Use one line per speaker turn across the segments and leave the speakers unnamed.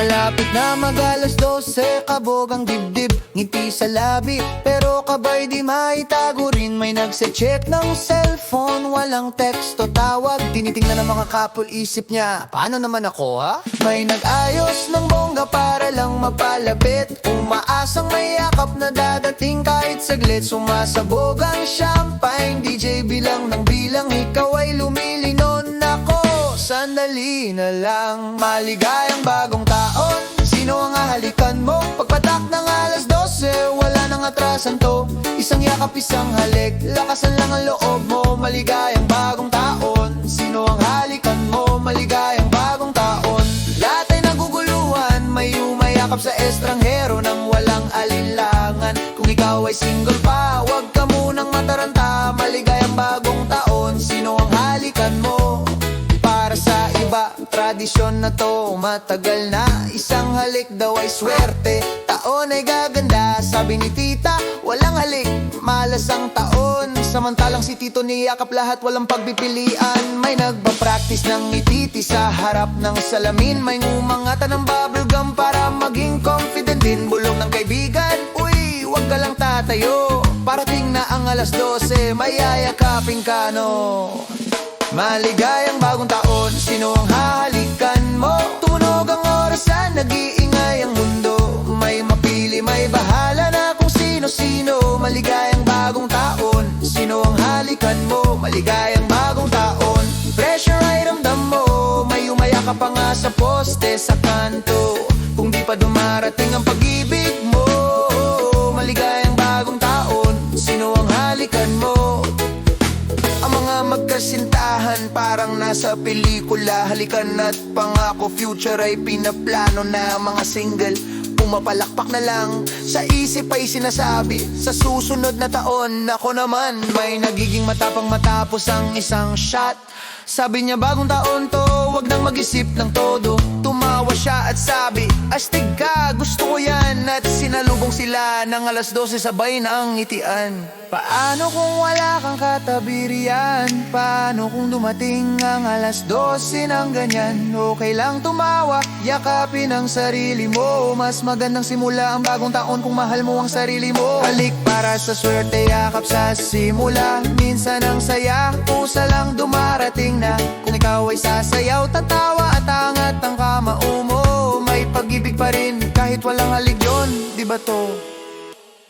Malapit na mag-alas 12, kabog ang dibdib, ngiti sa labi, pero kabay di maitago rin. May nagse-check ng cellphone, walang teksto, tawag. Tinitingnan ng mga couple, isip niya, paano naman ako ha? May nag-ayos ng bongga para lang mapalapit, umaasang may yakap na dadating kahit saglit. Sumasabog ang champagne, DJ bilang ng bilang, ikaw ay lumilinon. Ako, sandali na lang, maligayang bagong taon. Sino ang hahalikan mo? Pagpatak ng alas 12, wala nang atrasan to. Isang yakap, isang halik, lakasan lang ang loob mo. Maligayang bagong taon. Sino ang halikan mo? Maligayang bagong taon. Lahat ay naguguluhan, may umayakap sa estranghero nang walang alinlangan. Kung ikaw ay single pa, wag ka munang mataranta. Maligayang bagong taon. Sino ang halikan mo? Para sa iba, tradisyon na to, matagal na. Isang halik daw ay swerte, taon ay gaganda. Sabi ni tita, walang halik, malas ang taon. Samantalang si tito niyakap lahat, walang pagpipilian. May nagpa-practice ng ngititi sa harap ng salamin. May ngumangatan ng bubblegum para maging confident din. Bulong ng kaibigan, uy, wag ka lang tatayo. Parating na ang alas 12, may yayakapin ka no. Maligayang bagong taon, sino ang hahalikan mo? Tumunog ang orasan, nag-iingay ang mundo. May mapili, may bahala na kung sino-sino. Maligayang bagong taon, sino ang halikan mo? Maligayang bagong taon. Pressure ay ramdam mo, may umayaka pa nga sa poste sa kanto. Kung di pa dumarating ang pag-ibig mo, maligayang bagong taon, sino ang halikan mo? Ang mga magkasintahan parang nasa pelikula. Halikan at pangako, future ay pinaplano na. Mga single, pumapalakpak na lang. Sa isip ay sinasabi, sa susunod na taon ako naman may nagiging matapang matapos ang isang shot. Sabi niya bagong taon to, wag nang mag-isip ng todo. Tumawa siya at sabi, astig ka, gusto ko yan. At sinalubong sila ng alas 12, sabay na ang ngitian. Paano kung wala kang katabi riyan? Paano kung dumating ang alas 12 ng ganyan? Okay lang tumawa, yakapin ang sarili mo. Mas magandang simula ang bagong taon kung mahal mo ang sarili mo. Halik para sa swerte, yakap sa simula. Minsan ang saya, pusa lang dumarating na. Kung ikaw ay sasayaw, tatawa at angat ang kamao mo. May pag-ibig pa rin kahit walang halik yun, di ba to?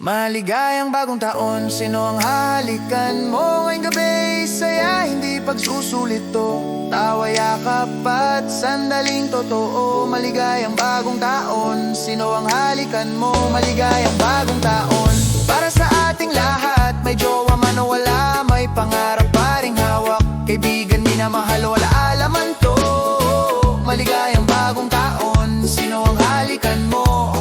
Maligayang bagong taon, sino ang halikan mo? Ngayong gabi, saya, hindi pagsusulit to. Tawa, yakap at sandaling totoo. Maligayang bagong taon, sino ang halikan mo? Maligayang bagong taon. Para sa ating lahat, may jowa man o wala, may pangarap pa ring hawak. Kaibigan, minamahal, wala alaman to. Maligayang bagong taon, sino ang halikan mo?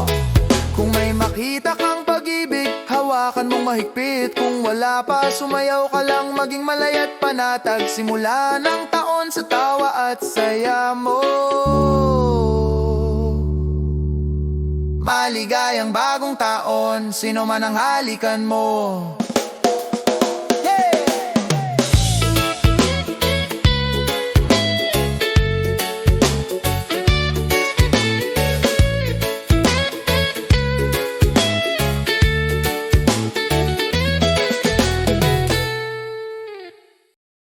Kung may makita kang pag-ibig, hawakan mong mahigpit. Kung wala pa, sumayaw ka lang, maging malayat panatag. Simula ng taon sa tawa at saya mo. Maligayang bagong taon, sino man ang halikan mo?